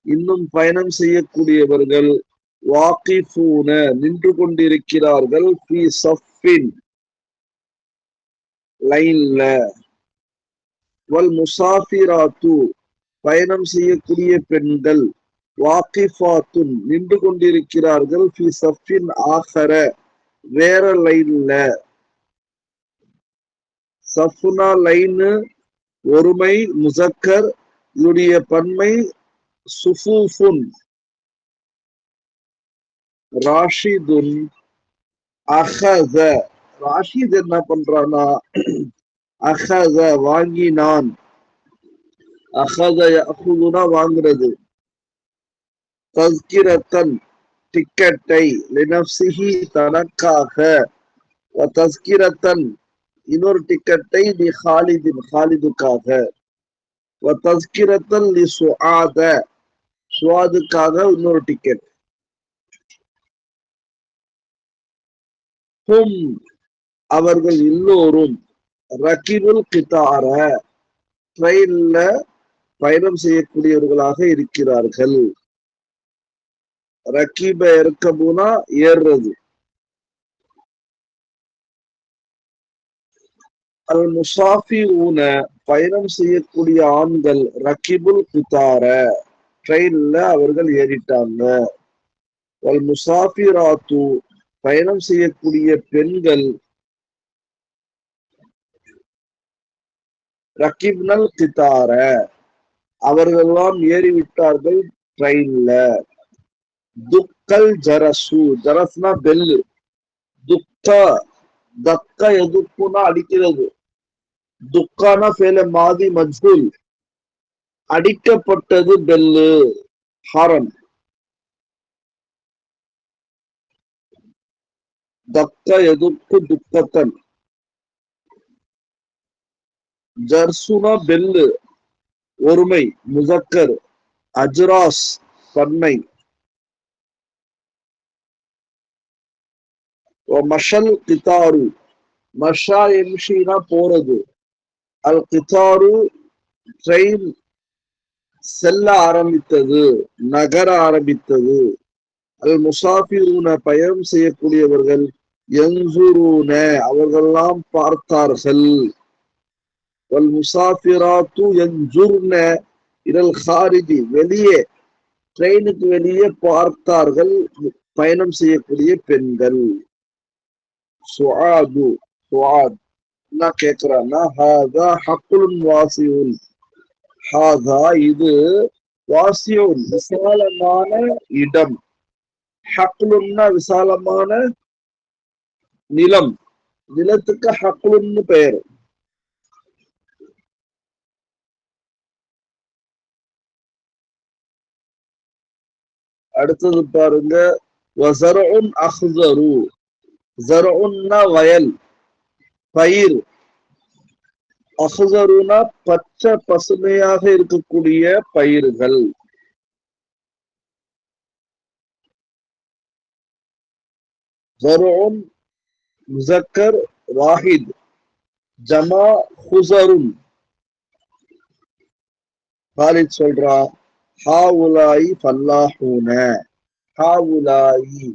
இன்னும் பயணம் செய்யக்கூடியவர்கள் வாகிஃபூன நின்று கொண்டிருக்கிறார்கள் ஃபீ ஸஃபின் லைன்ல வல் முசாஃபிராத்து பயணம் செய்யக்கூடிய பெண்கள் வாகிஃபாத்துன் நின்று கொண்டிருக்கிறார்கள் ஃபீ ஸஃபின் ஆகர வேற லைன்ல. சஃப்னா லைனு ஒருமை முசக்கர், இதனுடைய பன்மை சுஃபூஃபுன். ராஷிதுன் அஹஸ ராஷித் என்ன பண்றானா அஹஸ வாங்கினான், அஹஸ யஅஹுதுனா வாங்குறது, தஸ்கிரத்தன் டிக்கெட்டை, லினஃப்ஸிஹி தனக்காக, வ தஸ்கிரத்தன் இன்னொரு டிக்கெட்டை லி ஹாலிதின் ஹாலிதுக்காக, வ தஸ்கிரத்தன் லி சுஆத சுஆதுக்காக இன்னொரு டிக்கெட். ஹும் அவர்கள் எல்லோரும் ரகிபுல் கிதார ட்ரெயின்ல பயணம் செய்யக்கூடியவர்களாக இருக்கிறார்கள். ரகீப இருக்கபுனா ஏறுறது. அல் முசாஃபிஊன பயணம் செய்யக்கூடிய ஆண்கள் ரகிபுல் கிதார ட்ரெயின்ல அவர்கள் ஏறிட்டாங்க. வல் முசாஃபிராத்து பயணம் செய்யக்கூடிய பெண்கள் ரகிப்னல் கிதார அவர்களெல்லாம் ஏறிவிட்டார்கள் ட்ரெயின்ல. துக்கல் ஜரசு ஜரஸ்னா பெல்லு, துக்க தக்க எதுக்குனா அடிக்கிறது, துக்கானா ஃபேல மாதி மஜ்ஹூல் அடிக்கப்பட்டது பெல்லு ஹாரன். தக்க எதுக்கு துக்கத்தன். ஜர்சுனா பெல்லு ஒருமை முசக்கர், அஜ்ராஸ் பன்மை. மஷல் கிதாரு மஷா எம்ஷினா போறது, அல் கிதாரு ட்ரெயின் செல்ல ஆரம்பித்தது, நகர ஆரம்பித்தது. அல் முசாஃபிரூன பயணம் செய்யக்கூடியவர்கள் யன்சுரூன அவர்களெல்லாம் பார்த்தார்கள். வல் முசாஃபிராத்து யன்சுர்ன இலல் ஹாரிஜி வெளியே ட்ரெயினுக்கு வெளியே பார்த்தார்கள் பயணம் செய்யக்கூடிய பெண்கள். சுஆது சுஆத் என்ன கேட்கிறான்னா ஹாதா ஹக்குலுன் வாசியுன், ஹாதா இது, வாசியுன் விசாலமான இடம், ஹக்லுன்னா விசாலமான நிலம், நிலத்துக்கு ஹக்லுன்னு பெயர். அடுத்தது பாருங்க வஸர்உன் அஹ்ஸரு, ஸர்உன்னா வயல் பயிர், அஹ்ஸருனா பச்சை பசுமையாக இருக்கக்கூடிய பயிர்கள். ஸர்உன் முஸக்கர் வாஹித், ஜமா ஹுஸருன். காலித் சொல்றா ஹாவுலாயி ஃபல்லாஹூன, ஹாவுலாயி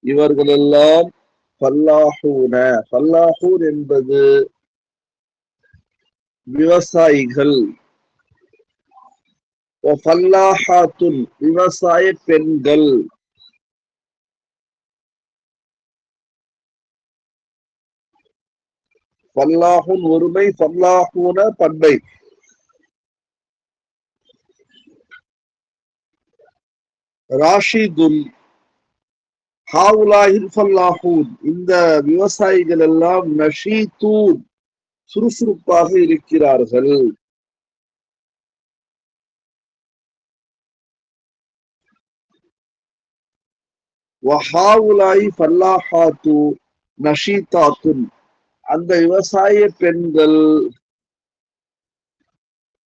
இவர்களெல்லாம், ஃபல்லாஹூன ஃபல்லாஹூன் என்பது விவசாயிகள், ஃபல்லாஹாத்துன் விவசாய பெண்கள். ஃபல்லாஹுன் ஒருமை, ஃபல்லாஹூன பன்மை. ராஷிதுன் ஹாவுலாஹில் ஃபல்லாஹூன் இந்த விவசாயிகள் எல்லாம் நஷீதூன் சுறுசுறுப்பாக இருக்கிறார்கள். வஹாவுலாஹி ஃபல்லாஹாத்து நஷீதாத்துன் அந்த விவசாய பெண்கள்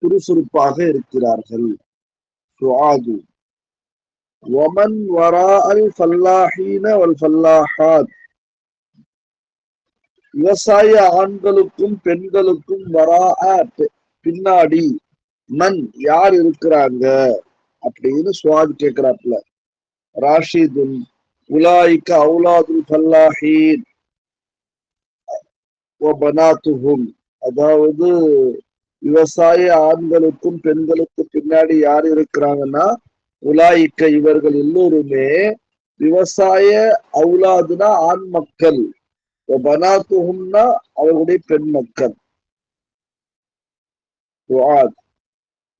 சுறுசுறுப்பாக இருக்கிறார்கள். சுஆது வமன் வராஅல் ஃபல்லாஹீன வல் ஃபல்லாஹாத் விவசாய ஆண்களுக்கும் பெண்களுக்கும் வராஅ பின்னாடி, மன் யார் இருக்கிறாங்க, அப்படின்னு சுவாத் கேட்கிறாப்புல. ராஷிதுன் உலாய்க்க அவுலாதுல் ஃபல்லாஹீன் வ பனாத்துஹும், அதாவது விவசாய ஆண்களுக்கும் பெண்களுக்கு பின்னாடி யார் இருக்கிறாங்கன்னா, உலாய்க்க இவர்கள் எல்லோருமே விவசாய அவுலாதுனா ஆண் மக்கள், பனாத்துஹும்னா அவர்களுடைய பெண் மக்கள்.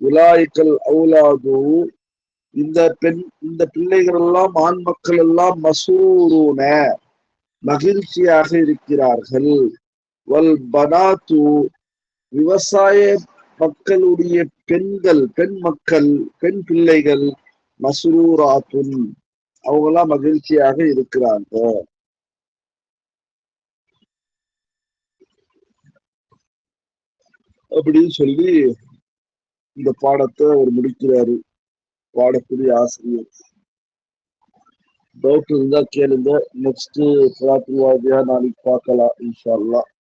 உலாய்க்கல் அவுலாது, இந்த பிள்ளைகள் எல்லாம் ஆண் மக்கள் எல்லாம் மசூரூன மகிழ்ச்சியாக இருக்கிறார்கள். வல் பனாத்து, விவசாய மக்களுடைய பெண்கள், பெண் மக்கள், பெண் பிள்ளைகள் மசூராத்துன், அவங்க எல்லாம் மகிழ்ச்சியாக இருக்கிறாங்க அப்படின்னு சொல்லி இந்த பாடத்தை அவர் முடிக்கிறாரு, பாடக்கூடிய ஆசிரியர். டவுட் இருந்தா கேளுங்க. நெக்ஸ்ட் பிரார்த்தனையா நாளைக்கு பார்க்கலாம் இன்ஷா அல்லாஹ்.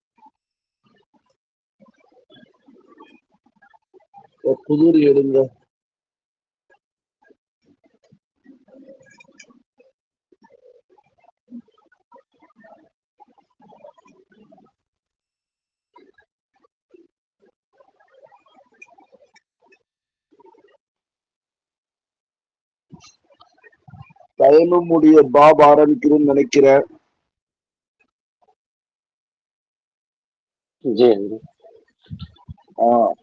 குதிரை எடுங்க. தயமுடைய பாப் ஆரம்பிக்கணும்னு நினைக்கிறேன். जी ஆஹ்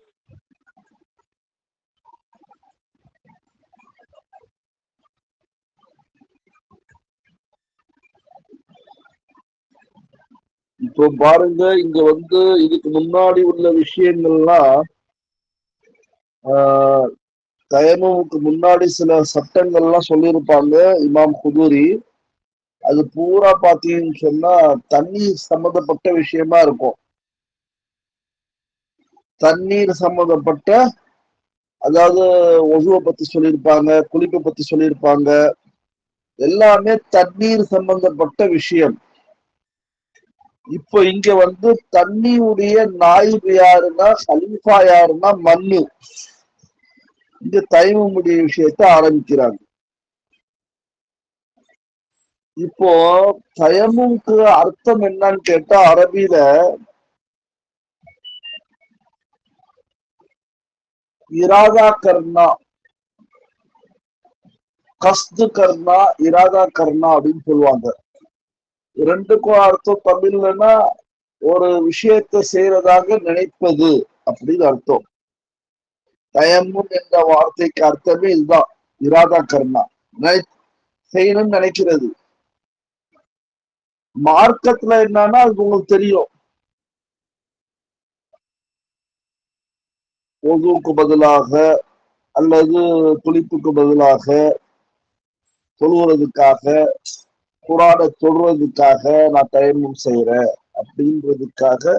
இப்போ பாருங்க, இங்க வந்து இதுக்கு முன்னாடி உள்ள விஷயங்கள்லாம் ஆஹ் தயமுக்கு முன்னாடி சில சட்டங்கள்லாம் சொல்லியிருப்பாங்க இமாம் குதூரி. அது பூரா பாத்தீங்கன்னு சொன்னா தண்ணீர் சம்பந்தப்பட்ட விஷயமா இருக்கும். தண்ணீர் சம்பந்தப்பட்ட, அதாவது ஒசுவை பத்தி சொல்லியிருப்பாங்க, குளிப்பை பத்தி சொல்லியிருப்பாங்க. எல்லாமே தண்ணீர் சம்பந்தப்பட்ட விஷயம். இப்போ இங்க வந்து தண்ணியுடைய நாயிபு யாருன்னா, ஹலீஃபா யாருன்னா மண்ணு. இங்க தைமுடைய விஷயத்த ஆரம்பிக்கிறாங்க. இப்போ தயமுக்கு அர்த்தம் என்னன்னு கேட்டா, அரபியில இராதா கர்ணா, கஸ்து கர்ணா, இராதா கர்ணா அப்படின்னு சொல்லுவாங்க. ரெண்டுக்கும் அர்த்தம் தமிழ்லன்னா ஒரு விஷயத்தை செய்யறதாக நினைப்பது அப்படின்னு அர்த்தம். தயமும் என்ற வார்த்தைக்கு அர்த்தமே இதுதான், இராதா கர்ணா, செய்யணும்னு நினைக்கிறது. மார்க்கத்துல என்னன்னா அது உங்களுக்கு தெரியும். ஒதுவுக்கு பதிலாக அல்லது குளிப்புக்கு பதிலாக தொழுவதற்காக, குரானை தொழுவதற்காக நான் தயமம் செய்யறேன் அப்படின்றதுக்காக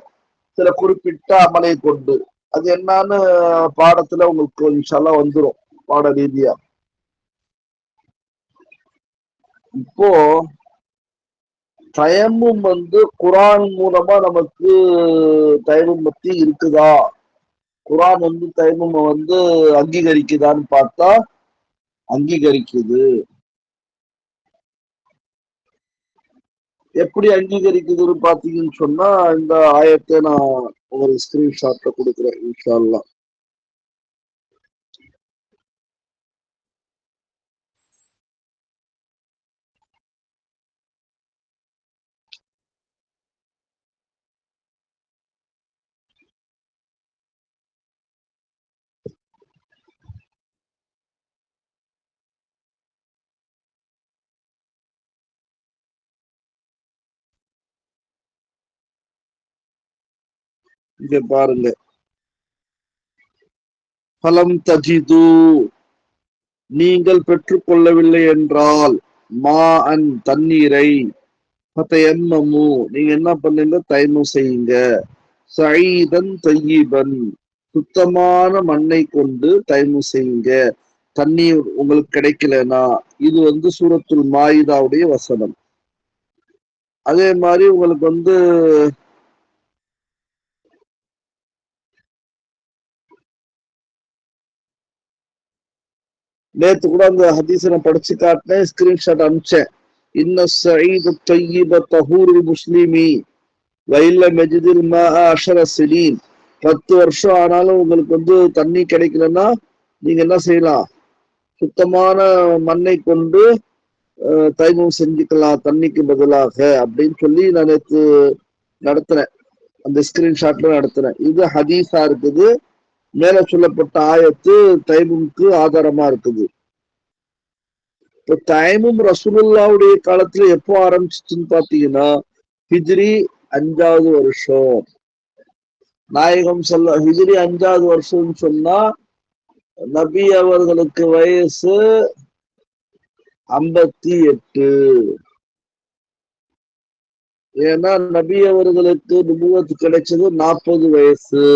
சில குறிப்பிட்ட அமலை கொண்டு, அது என்னன்னு பாடத்துல உங்களுக்கு இன்ஷால்லா வந்துடும், பாட ரீதியா. இப்போ தயமும் வந்து குரான் மூலமா நமக்கு தயமம் பத்தி இருக்குதா, குரான் வந்து தயமம் வந்து அங்கீகரிக்குதான்னு பார்த்தா அங்கீகரிக்குது. எப்படி அங்கீகரிக்குதுன்னு பாத்தீங்கன்னு சொன்னா, இந்த ஆயத்தை நான் ஒரு ஸ்கிரீன்ஷாட்ல கொடுக்குறேன் இன்ஷா அல்லாஹ். இங்க பாருங்க, பலம் தஜிது, நீங்கள் பெற்றுக்கொள்ளவில்லை என்றால், மா அன் தண்ணீரை, எம்மமு நீங்க என்ன பண்ணுங்க, தயமம் செய்யுங்க, சயீதன் தையிபன் சுத்தமான மண்ணை கொண்டு தயமம் செய்யுங்க. தண்ணீர் உங்களுக்கு கிடைக்கலனா, இது வந்து சூரத்துல் மாயிதாவுடைய வசனம். அதே மாதிரி உங்களுக்கு வந்து நேத்து கூட அந்த ஹதீஸை நான் படிச்சு காட்டினேன், ஸ்கிரீன்ஷாட் அனுப்பிச்சேன். இன்ன சயீது தய்யிப தஹூருல் முஸ்லிமி வயல்ல மெஜிதில் அஷர சிலீன். 10 வருஷம் ஆனாலும் உங்களுக்கு தண்ணி கிடைக்கலன்னா நீங்க என்ன செய்யலாம்? சுத்தமான மண்ணை கொண்டு தைமம் செஞ்சுக்கலாம் தண்ணிக்கு பதிலாக அப்படின்னு சொல்லி நான் நேற்று நடத்துறேன். அந்த ஸ்கிரீன்ஷாட்ல நடத்துறேன். இது ஹதீஸா இருக்குது. மேல சொல்லப்பட்ட ஆயத்து தைமுக்கு ஆதாரமா இருக்குது. இப்ப தைமும் ரசூலுல்லாவுடைய காலத்துல எப்போ ஆரம்பிச்சுன்னு பாத்தீங்கன்னா ஹிஜ்ரி 5வது வருஷம். நாயகம் ஹிஜ்ரி 5வது வருஷம்னு சொன்னா நபி அவர்களுக்கு வயசு 58. ஏன்னா நபி அவர்களுக்கு நுபுவத் கிடைச்சது 40 வயசு.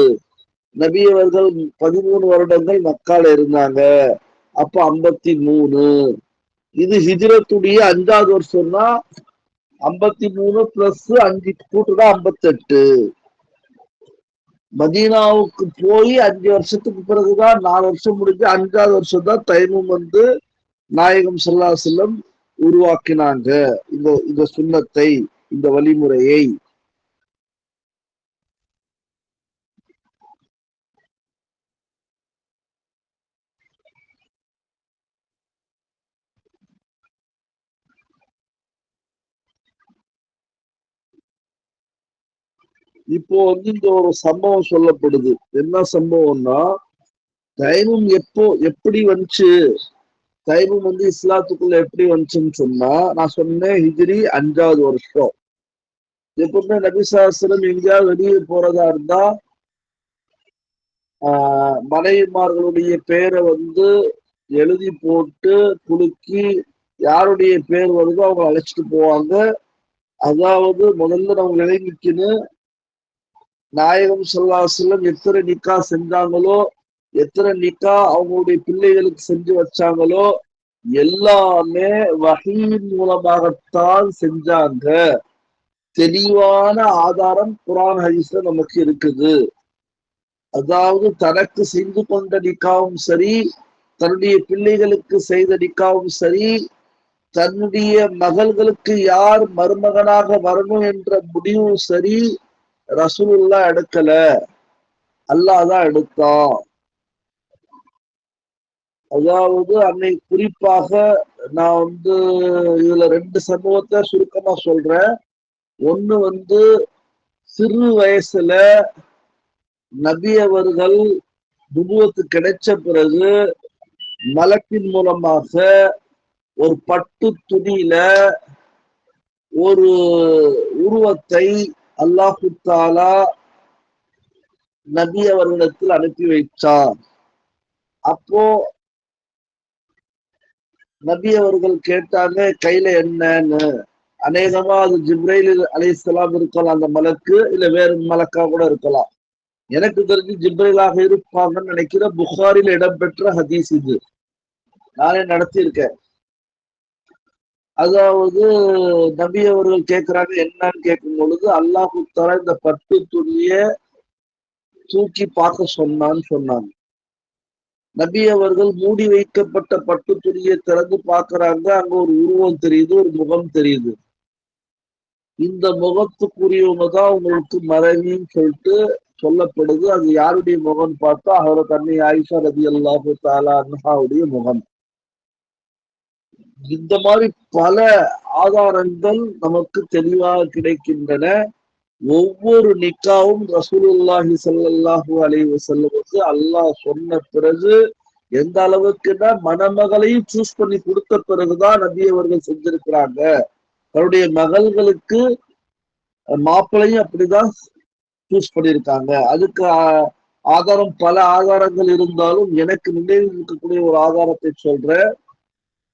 நபி அவர்கள் 13 வருடங்கள் மக்கால இருந்தாங்க. அப்ப 53. இது ஹிஜ்ரத்துடைய 5வது வருஷம்னா 53 பிளஸ் 5 கூட்டுனா 58. மதீனாவுக்கு போய் 5 வருஷத்துக்கு பிறகுதான் 4 வருஷம் முடிஞ்சு 5வது வருஷம் தான் தைமம் நாயகம் ஸல்லல்லாஹு அலைஹி வஸல்லம் உருவாக்கினாங்க. இந்த சுன்னத்தை, இந்த வழிமுறையை. இப்போ இந்த ஒரு சம்பவம் சொல்லப்படுது. என்ன சம்பவம்னா, தைமம் எப்படி வந்துச்சு, தைமம் இஸ்லாத்துக்குள்ள எப்படி வந்துச்சுன்னு சொன்னா, நான் சொன்னேன் ஹிஜ்ரி 5வது வருஷம். எப்பவுமே நபி ஸல்லல்லாஹு அலைஹி வஸல்லம் எங்கேயாவது வெளியே போறதா இருந்தா மனைவிமார்களுடைய பேரை எழுதி போட்டு குலுக்கி யாருடைய பேர் வருதோ அவங்க அழைச்சிட்டு போவாங்க. அதாவது முதல்ல நம்ம விளங்கிக்கணும், நாயகம் ஸல்லல்லாஹு அலைஹி வஸல்லம் எத்தனை நிக்கா செஞ்சாங்களோ, எத்தனை நிக்கா அவங்களுடைய பிள்ளைகளுக்கு செஞ்சு வச்சாங்களோ எல்லாமே வஹீயின் மூலமாகத்தான் செஞ்சாங்க. தெளிவான ஆதாரம் குர்ஆன் ஹதீஸ்ல நமக்கு இருக்குது. அதாவது தனக்கு செய்து கொண்ட நிக்காவும் சரி, தன்னுடைய பிள்ளைகளுக்கு செய்த நிக்காவும் சரி, தன்னுடைய மகள்களுக்கு யார் மருமகனாக வரணும் என்ற முடிவும் சரி, ரசூலுல்லாஹ் எடுக்கல, அல்லாஹ் தான் எடுத்தான். அதாவது அன்னை குறிப்பாக நான் இதுல 2 சம்பவத்தை சுருக்கமா சொல்றேன். ஒண்ணு சிறு வயசுல நபி அவர்கள் நுபுவத்து கிடைச்ச பிறகு மலக்கின் மூலமாக ஒரு பட்டு துணியில ஒரு உருவத்தை அல்லாஹு தஆலா நபி அவர்களிடத்தில் அனுப்பி வைத்தார். அப்போ நபி அவர்கள் கேட்டாங்க கையில என்னன்னு. அநேகமா அது ஜிப்ரைல் அலைஹிஸ்ஸலாம் இருக்கலாம் அந்த மலக்கு, இல்ல வேற மலக்கா கூட இருக்கலாம். எனக்கு தெரிஞ்சு ஜிப்ரைலாக இருப்பாங்கன்னு நினைக்கிற புகாரில் இடம்பெற்ற ஹதீஸ் இது. நானே நடத்தியிருக்கேன். அதாவது நபி அவர்கள் கேட்கிறாங்க என்னன்னு கேட்கும் பொழுது அல்லாஹு தஆலா இந்த பட்டு துணிய தூக்கி பார்க்க சொன்னான்னு சொன்னாங்க. நபி அவர்கள் மூடி வைக்கப்பட்ட பட்டு துணியை திறந்து பார்க்கறாங்க. அங்க ஒரு உருவம் தெரியுது, ஒரு முகம் தெரியுது. இந்த முகத்துக்குரியவங்க தான் உங்களுக்கு மறைவின்னு சொல்லிட்டு சொல்லப்படுது. அது யாருடைய முகம் பார்த்தா அவரை அன்னை ஆயிஷா ரலியல்லாஹு தஆலா அன்ஹாவுடைய முகம். இந்த மாதிரி பல ஆதாரங்கள் நமக்கு தெளிவாக கிடைக்கின்றன. ஒவ்வொரு நிக்காவும் ரசூலுல்லாஹி ஸல்லல்லாஹு அலைஹி வஸல்லமுக்கு அல்லாஹ் சொன்ன பிறகு எந்த அளவுக்குன்னா மணமகளையும் சூஸ் பண்ணி கொடுத்த பிறகுதான் நபி அவர்கள் செஞ்சிருக்கிறாங்க. தன்னுடைய மகள்களுக்கு மாப்பிள்ளையும் அப்படிதான் சூஸ் பண்ணியிருக்காங்க. அதுக்கு ஆதாரம் பல ஆதாரங்கள் இருந்தாலும் எனக்கு நினைவில் இருக்கக்கூடிய ஒரு ஆதாரத்தை சொல்றேன்.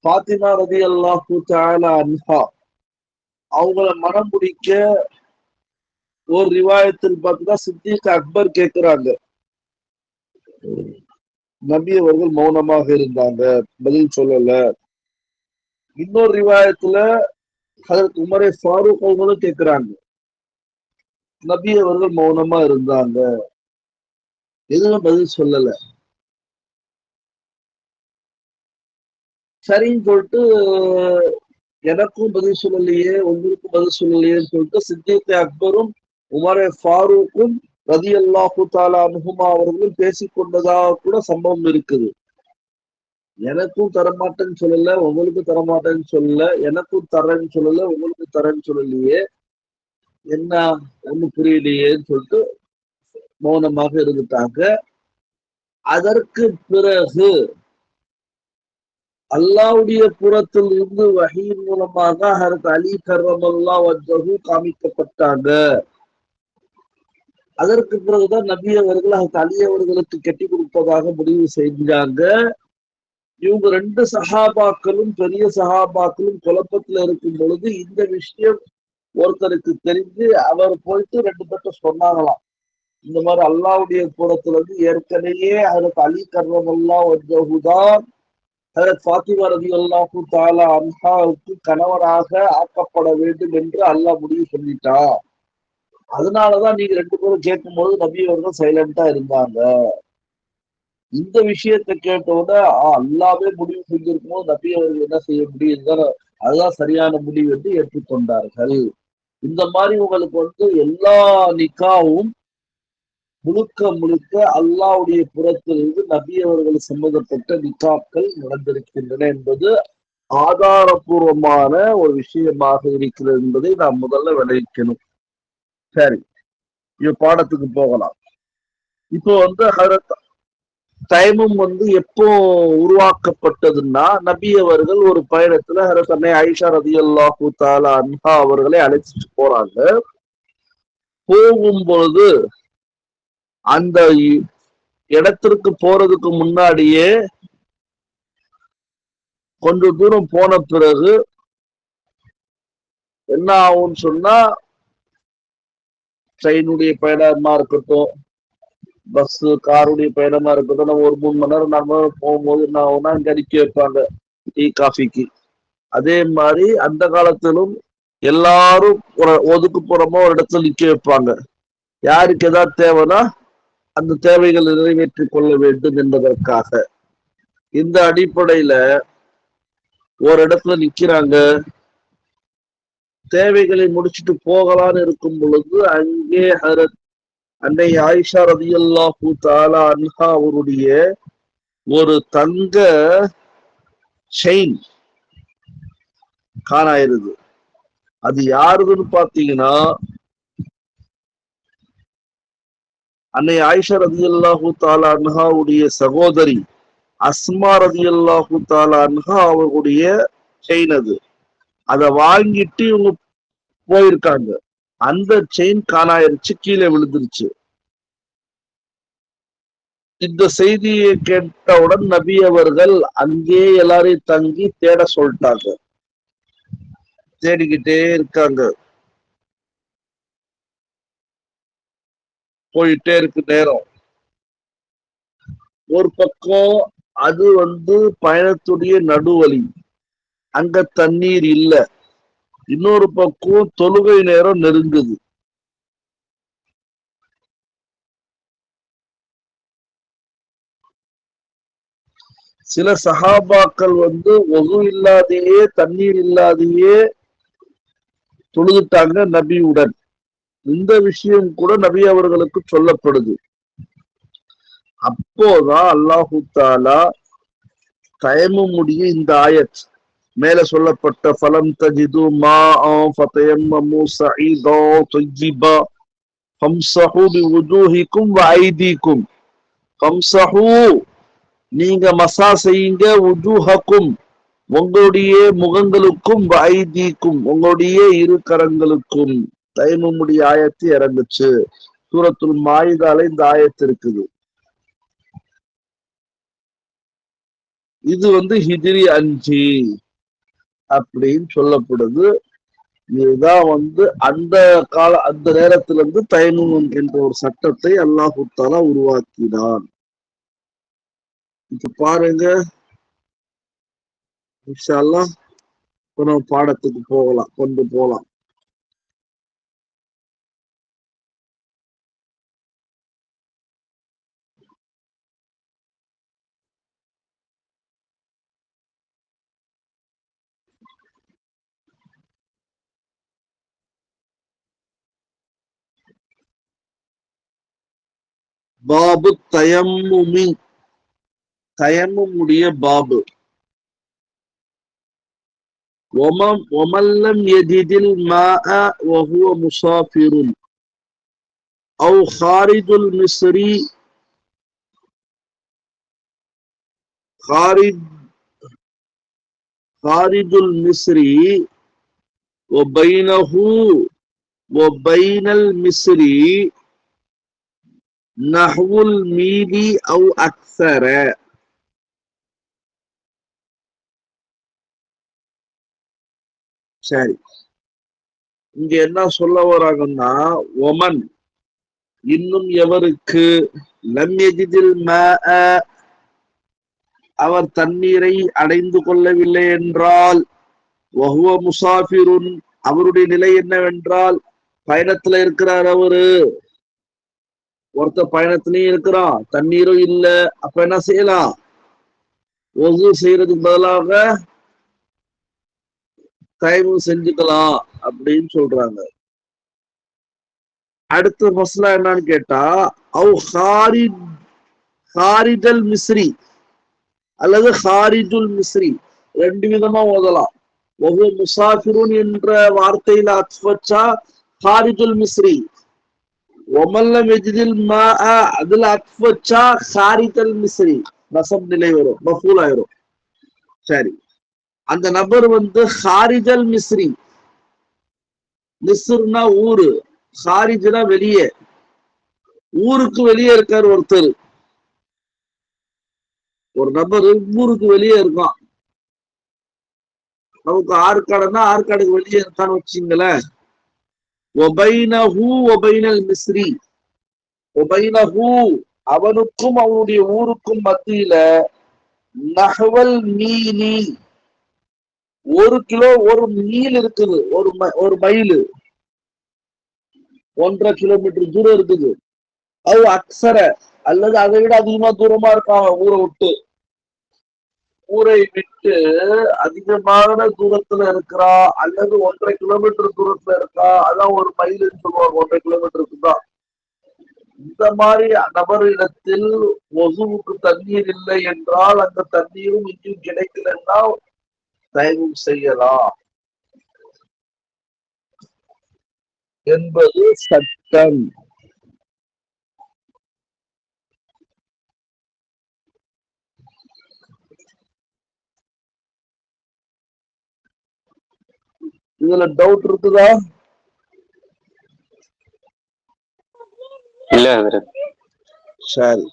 ஃபாத்திமா ரலியல்லாஹு தஆலா அன்ஹா அவங்கள மனம் முடிக்க ஒரு ரிவாயத்தில் பார்த்தீங்கன்னா சித்திக் அக்பர் கேட்கிறாங்க. நபி அவர்கள் மௌனமாக இருந்தாங்க, பதில் சொல்லல. இன்னொரு ரிவாயத்துல ஹஜரத் உமரே ஃபாரூக் அவங்களும் கேட்கிறாங்க, நபி அவர்கள் மௌனமா இருந்தாங்க, எதுவும் பதில் சொல்லல. சரின்னு சொல்லிட்டு எனக்கும் பதில் சொல்லலையே, உங்களுக்கும் பதில் சொல்லலையேன்னு சொல்லிட்டு சித்திக் அக்பரும் உமரே ஃபாரூக்கும் ரலியல்லாஹு தஆலா அன்ஹுமா அவர்களும் பேசிக்கொண்டதாக கூட சம்பவம் இருக்குது. எனக்கும் தரமாட்டேன்னு சொல்லல, உங்களுக்கும் தரமாட்டேன்னு சொல்லல, எனக்கும் தரேன்னு சொல்லல, உங்களுக்கும் தரேன்னு சொல்லலையே, என்ன ஒண்ணு புரியலையேன்னு சொல்லிட்டு மௌனமாக இருந்துட்டாங்க. அதற்கு பிறகு அல்லாஹ்வுடைய புறத்தில் இருந்து வஹீயின் மூலமாக ஹஜ்ரத் அலி கர்ரமல்லாஹு வஜ்ஹஹு காமிக்கப்பட்டாங்க. அதற்கு பிறகுதான் நபி அவர்கள் ஹஜ்ரத் அலி அவர்களுக்கு கட்டி கொடுப்பதாக முடிவு செஞ்சாங்க. இவங்க 2 சஹாபாக்களும் பெரிய சஹாபாக்களும் குழப்பத்துல இருக்கும் பொழுது இந்த விஷயம் ஒருத்தருக்கு தெரிஞ்சு அவர் போயிட்டு 2 பேர்ட்ட சொன்னாங்களாம். இந்த மாதிரி அல்லாஹ்வுடைய புறத்துல இருந்து ஏற்கனவே ஹஜ்ரத் அலி கர்ரமல்லாஹு வஜ்ஹஹு தான் ஹஜ்ரத் ஃபாத்திமா ரலியல்லாஹு தஆலா அன்ஹாவுக்கு கணவராக ஆக்கப்பட வேண்டும் என்று அல்லாஹ் முடிவு சொல்லிட்டான். அதனாலதான் நீங்க 2 பேரும் கேட்கும்போது நபி அவர்கள் சைலண்டா இருந்தாங்க. இந்த விஷயத்தை கேட்டவுடனே அல்லாவே முடிவு செஞ்சிருக்கும் போது நபி அவர்கள் என்ன செய்ய முடியும், அதுதான் சரியான முடிவு என்று ஏற்றுக்கொண்டார்கள். இந்த மாதிரி உங்களுக்கு எல்லா நிக்காவும் முழுக்க முழுக்க அல்லாஹ்வுடைய புறத்திலிருந்து நபி அவர்கள் சம்பந்தப்பட்ட நிக்காக்கள் நடந்திருக்கின்றன என்பது ஆதாரபூர்வமான ஒரு விஷயமாக இருக்கிறது என்பதை நாம் முதல்ல விளைவிக்கணும். சரி, பாடத்துக்கு போகலாம். இப்போ ஹஜ்ரத் டைமும் எப்போ உருவாக்கப்பட்டதுன்னா, நபி அவர்கள் ஒரு பயணத்துல ஹஜ்ரத் அன்னை ஆயிஷா ரலியல்லாஹு தஆலா அன்ஹா அவர்களை அழைச்சிட்டு போறாங்க. போகும்பொழுது அந்த இடத்திற்கு போறதுக்கு முன்னாடியே கொஞ்ச தூரம் போன பிறகு என்ன ஆகும்னு சொன்னா, ட்ரெயினுடைய பயணமா இருக்கட்டும், பஸ் காருடைய பயணமா இருக்கட்டும், நம்ம ஒரு 3 மணி நேரம் 4 மணி நேரம் போகும்போது என்ன ஆகும்னா இங்க அடிக்க வைப்பாங்க டீ காஃபிக்கு. அதே மாதிரி அந்த காலத்திலும் எல்லாரும் ஒரு ஒதுக்குப்புறமா ஒரு இடத்துல நிக்க வைப்பாங்க. யாருக்கு ஏதாவது தேவைன்னா அந்த தேவைகள் நிறைவேற்றிக் கொள்ள வேண்டும் என்பதற்காக. இந்த அடிப்படையில ஒரு இடத்துல நிக்கிறாங்க, தேவைகளை முடிச்சுட்டு போகலான்னு இருக்கும் பொழுது அங்கே ஹஜ்ரத் அன்னை ஆயிஷா ரலியல்லாஹு தஆலா அன்ஹா அவருடைய ஒரு தங்க செயின் காணாயிருது. அது யாருதுன்னு பாத்தீங்கன்னா, அன்னை ஆயிஷா ரலியல்லாஹு தஆலா அன்ஹாவுடைய சகோதரி அஸ்மா ரலியல்லாஹு தஆலா அன்ஹா அவருடைய செயின் அது. அதை வாங்கிட்டு இவங்க போயிருக்காங்க. அந்த செயின் காணாயிருச்சு, கீழே விழுந்துருச்சு. இந்த செய்தியை கேட்டவுடன் நபி அவர்கள் அங்கே எல்லாரையும் தங்கி தேட சொல்லிட்டாங்க. தேடிக்கிட்டே இருக்காங்க. போயிட்டே இருக்கு நேரம். ஒரு பக்கம் அது பயணத்துடைய நடுவழி, அங்க தண்ணீர் இல்ல. இன்னொரு பக்கம் தொழுகை நேரம் நெருங்குது. சில சஹாபாக்கள் ஒது இல்லாதையே தண்ணீர் இல்லாதையே தொழுதுட்டாங்க நபியுடன். இந்த விஷயம் கூட நபி அவர்களுக்கு சொல்லப்படுது. அப்போதான் அல்லாஹு தாலா தயமுடைய இந்த ஆயத் மேல சொல்லப்பட்ட ஃபலம் தஜிது மாஅன் ஃபதயம்மமு ஸஈதன் தய்யிபா ஃபம்ஸஹு பிவுஜூஹிக்கும் வஐதீக்கும். ஃபம்ஸஹு நீங்க மசா செய்யுங்க, வுஜூஹக்கும் உங்களுடைய முகங்களுக்கும், வஐதீக்கும் உங்களுடைய இரு கரங்களுக்கும். தயமுடைய ஆயத்து இறங்குச்சு. சூரத்துல் மாயிதால இந்த ஆயத்து இருக்குது. இது ஹிஜ்ரி 5 அப்படின்னு சொல்லப்படுது. இதுதான் அந்த அந்த நேரத்துல தயமும் என்ற ஒரு சட்டத்தை அல்லாஹு தஆலா உருவாக்கினான். இப்ப பாருங்க, இன்ஷா அல்லாஹ் நம்ம பாடத்துக்கு கொண்டு போகலாம். பாபு தயம்முமி, தயம்முடைய பாபு. ومن لم يجد الماء وهو مسافر أو خارج المصري خارج المصري وبينه وبين المصري نحو الميل أو أكثر. சரி, இங்க என்ன சொல்ல வராங்கன்னா, ஒமன் இன்னும் எவருக்கு, லம் யஜிதில் மாஅ அவர் தண்ணீரை அடைந்து கொள்ளவில்லை என்றால், வஹுவ முசாஃபிருன் அவருடைய நிலை என்னவென்றால் பயணத்துல இருக்கிறார். ஒருத்தர் பயணத்திலையும் இருக்கிறான், தண்ணீரும் இல்ல, அப்ப என்ன செய்யலாம்? ஒது செய்யறதுக்கு பதிலாக தயமம் செஞ்சுக்கலாம் அப்படின்னு சொல்றாங்க. அடுத்த மசலா என்னன்னு கேட்டா, ஹாரிஜல் மிஸ்ரி அல்லது ஹாரிஜுல் மிஸ்ரி, ரெண்டு விதமா ஓதலாம். ஒவ்வொரு முசாஃபிருன் என்ற வார்த்தையில அத்வச்சா ஹாரிஜுல் மிஸ்ரி, ஒமல்லம் எஜிதில் அதுல அத்வச்சா ஹாரிஜல் மிஸ்ரி, நசப் நிலை வரும், மஃபூல் ஆயிரும். சரி, அந்த நபர் ஹாரிஜல் மிஸ்ரி, மிஸ்ர்னா ஊரு, ஹாரிஜ்னா வெளியே, ஊருக்கு வெளியே இருக்கார் ஒருத்தர். ஒரு நபர் ஊருக்கு வெளியே இருக்கான். நமக்கு ஆற்காடுன்னா ஆற்காடுக்கு வெளியே இருக்கான்னு வச்சுங்களேன். ஒபைனஹு ஒபைனல் மிஸ்ரி, ஒபைனஹு அவனுக்கும் அவனுடைய ஊருக்கும் மத்தியில நஹவல் மீலி ஒரு கிலோ ஒரு மீல் இருக்குது, ஒரு மைலு 1.5 கிலோமீட்டர் தூரம் இருக்குது. அது அக்சர அல்லது அதை விட அதிகமா தூரமா இருக்காங்க. ஊரை விட்டு அதிகமான தூரத்துல இருக்கிறா, அல்லது 1.5 கிலோமீட்டர் தூரத்துல இருக்கா, அதான் ஒரு மைலுன்னு சொல்லுவாங்க. 1.5 கிலோமீட்டருக்கு தான். இந்த மாதிரி நபரிடத்தில் ஒசுவுக்கு தண்ணீர் இல்லை என்றால், அந்த தண்ணீரும் இங்கும் கிடைக்கலன்னா தயவு செய்யலாம் என்பது சட்டம். இதுல டவுட் இருக்குதா? இல்ல. சரி,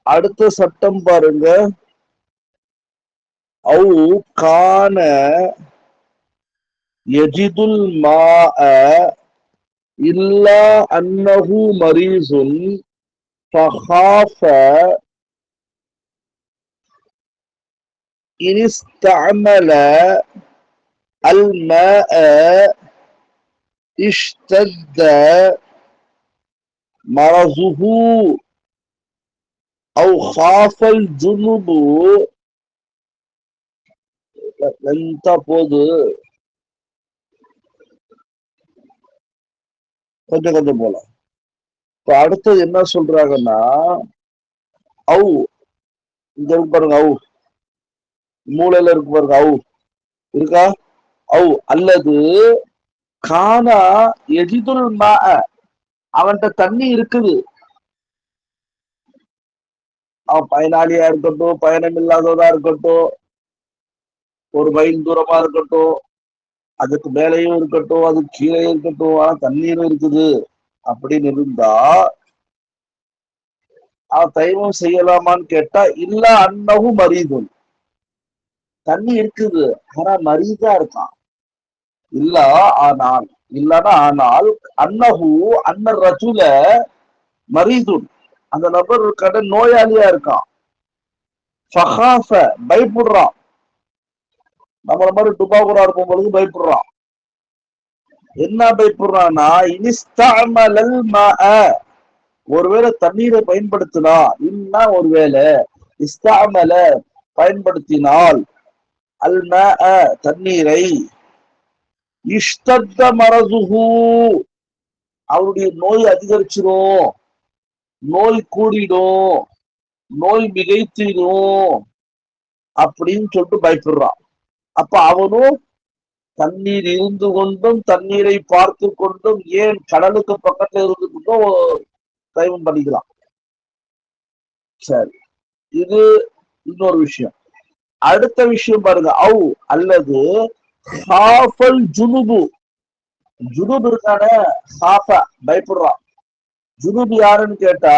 அடுத்த சட்டம் பாருங்க. அவு கான யஜிதுல் மாஅ இல்லா அன்னஹு மரீசுன் ஃபஹாஃப இனிஸ்தஅமல அல் மாஅ இஷ்தத்த மரசுஹு அவு ஹாஃபல் ஜுனுபு. போது கொஞ்சம் போலாம். இப்ப அடுத்தது என்ன சொல்றாங்கன்னா, அவு இங்க இருக்கு பாருங்க, அவு மூளையில இருக்கு பாருங்க, அவு இருக்கா? அவு அல்லது கானா எஜிதுல் மாஅ அவன்கிட்ட தண்ணி இருக்குது. அவன் பயனாளியா இருக்கட்டும், பயணம் இல்லாததா இருக்கட்டும், ஒரு மைல் தூரமா இருக்கட்டும், அதுக்கு மேலேயும் இருக்கட்டும், அதுக்கு கீழே இருக்கட்டும், ஆனா தண்ணீரும் இருக்குது அப்படின்னு இருந்தா அவன் தயமம் செய்யலாமான்னு கேட்டா, இல்ல அன்னஹு மரீதுன், தண்ணி இருக்குது ஆனா மரீதா இருக்கான். இல்லனா ஆனால் அன்னஹு அன்னர் ரஜுல மரீதுன், அந்த நபர் நோயாளியா இருக்கான். ஃபஹாஃப பயப்படுறான், நம்மள மாதிரி டுபாகுரா இருக்கும் பொழுது பயப்படுறான். என்ன பயப்படுறான்னா, இனிஸ்தஅமலல் மாஅ ஒருவேளை தண்ணீரை பயன்படுத்தினா, இன்னா ஒருவேளை இஸ்தஅமல பயன்படுத்தினால் அல் மாஅ தண்ணீரை இஷ்தத்த மரசுஹு அவருடைய நோய் அதிகரிச்சிரும். நோய் கூடிடும், நோய் மிகைத்திடும் அப்படின்னு சொல்லிட்டு பயப்படுறான். அப்ப அவனும் தண்ணீர் இருந்து கொண்டும் தண்ணீரை பார்த்து கொண்டும் ஏன் கடலுக்கு பக்கத்துல இருந்து கொண்டும் தயவம் பண்ணிக்கலாம். சரி, இது இன்னொரு விஷயம். அடுத்த விஷயம் பாருங்க, அல்லது ஜுனுபு. ஜுனுபு இருக்கானே, பயப்படுறான். ஜுனுபு யாருன்னு கேட்டா,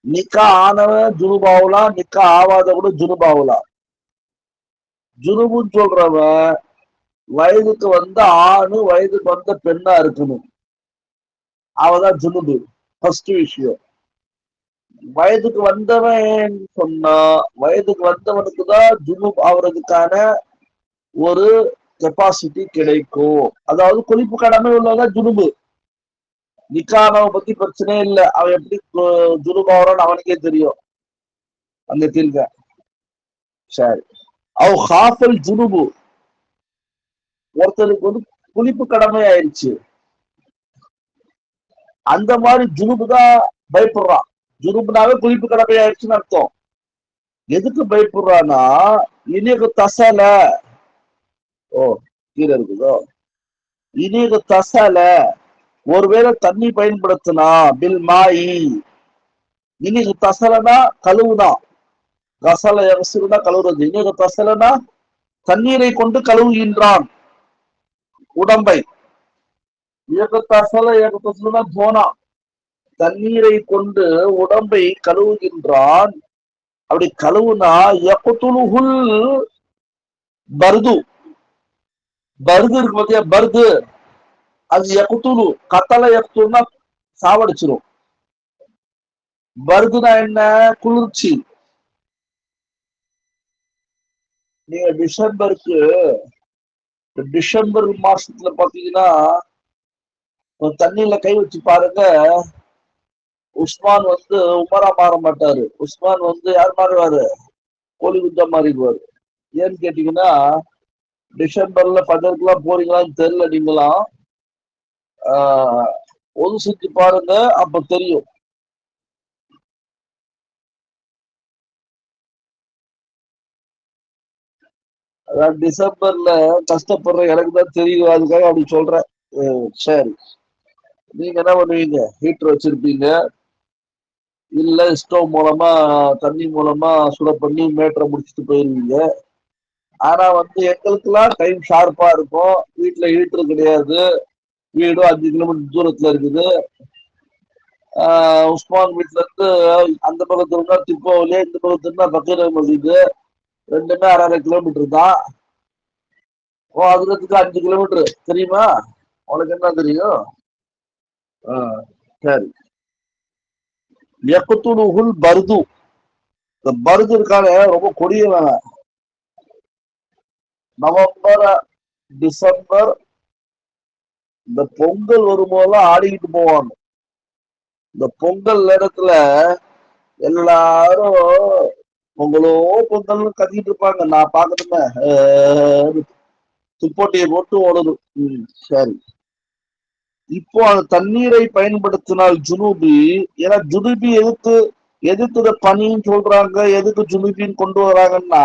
நிக்கா ஆனவன் ஜுனுபாவலாம், நிக்கா ஆவாத கூட ஜுனுபாவலாம். ஜுனுபுன்னு சொல்றவன் வயதுக்கு வந்த ஆணு, வயதுக்கு வந்த பெண்ணா இருக்கணும். அவதான் ஜுனுபு. ஃபர்ஸ்ட் விஷயம். வயதுக்கு வந்தவன் சொன்னா, வயதுக்கு வந்தவனுக்கு தான் ஜுனுப் ஆவறதுக்கான ஒரு கெப்பாசிட்டி கிடைக்கும். அதாவது கொழிப்பு கடமை உள்ளதான் ஜுனுபு. நிக்கானவ பத்தி பிரச்சனையே இல்லை, அவன் எப்படி ஜுனுப் ஆவறான்னு அவனுக்கே தெரியும். அந்த தீர்க்க சரி. ஹாஃபல் ஜுனுபு, ஒருத்தருக்கு வந்து குளிப்பு கடமை ஆயிடுச்சு, அந்த மாதிரி ஜுனுபு தான் பயப்படுறான். ஜுனுபுனாவே குளிப்பு கடமை ஆயிடுச்சுன்னு அர்த்தம். எதுக்கு பயப்படுறான்னா, இனிக்கு தசல கீழே இருக்குதோ, இனிக்கு தசல ஒருவேளை தண்ணி பயன்படுத்தினா பில் மாயி, இனிக்கு தசலனா கழுவுனா, கசல எவசுனா கழுவுறது, இனிக்கு தசலனா தண்ணீரை கொண்டு கழுவுகின்றான் உடம்பை. ஏகத்தசல ஏகத்தசலனா போனா தண்ணீரை கொண்டு உடம்பை கழுவுகின்றான். அப்படி கழுவுனா யக்துலுஹுல் பர்து, பர்து இருக்கு பாத்தியா, பர்து, அது யக்துலு, கத்தல யக்துல்னா சாவடிச்சிரும். பர்துனா என்ன, குளிர்ச்சி. நீங்க டிசம்பர் மாசத்துல பாத்தீங்கன்னா தண்ணியில கை வச்சு பாருங்க, உஸ்மான் வந்து உமரா மாற மாட்டாரு. உஸ்மான் வந்து யார் மாறுவாரு, கோழி குஞ்சா மாறிடுவாரு. ஏன்னு கேட்டீங்கன்னா, டிசம்பர்ல பஜருக்குலாம் போறீங்களான்னு தெரியல, நீங்களாம் ஒது செஞ்சு பாருங்க, அப்ப தெரியும். அதாவது டிசம்பர்ல கஷ்டப்படுற எனக்கு தான் தெரியும், அதுக்காக அப்படி சொல்றேன். சரி, நீங்க என்ன பண்ணுவீங்க, ஹீட்டர் வச்சிருப்பீங்க, இல்ல ஸ்டவ் மூலமா தண்ணி மூலமா சுட பண்ணி மேட்டரை முடிச்சுட்டு போயிருவீங்க. ஆனா வந்து எங்களுக்கெல்லாம் டைம் ஷார்ப்பா இருக்கும். வீட்டுல ஹீட்டர் கிடையாது, வீடும் 5 கிலோமீட்டர் தூரத்துல இருக்குது. உஸ்மான் வீட்டுல இருந்து அந்த பக்கத்துல இருந்தா திப்போவிலே, இந்த பக்கத்துல இருந்தா பக்கீர மசீது, ரெண்டுமே 1.5 கிலோமீட்டர் தான். அதுக்கு 5 கிலோமீட்டர் தெரியுமா, உனக்கு என்ன தெரியும்? சரி. யக்துலுஹுல் பர்து, இந்த பர்து இருக்கானே ரொம்ப கொடியவன். நவம்பர் டிசம்பர் இந்த பொங்கல் வரும்போதெல்லாம் ஆடிக்கிட்டு போவாங்க. இந்த பொங்கல் நேரத்துல எல்லாரும் பொங்கலோ பொங்கல்னு கத்திட்டு இருப்பாங்க. நான் பாக்கணுமே, துப்போட்டியை போட்டு ஓடுது. சரி. இப்போ அந்த தண்ணீரை பயன்படுத்தினால் ஜுனூபி, ஏன்னா ஜுனூபி எதுக்கு பனின்னு சொல்றாங்க, எதுக்கு ஜுனூபின்னு கொண்டு வராங்கன்னா,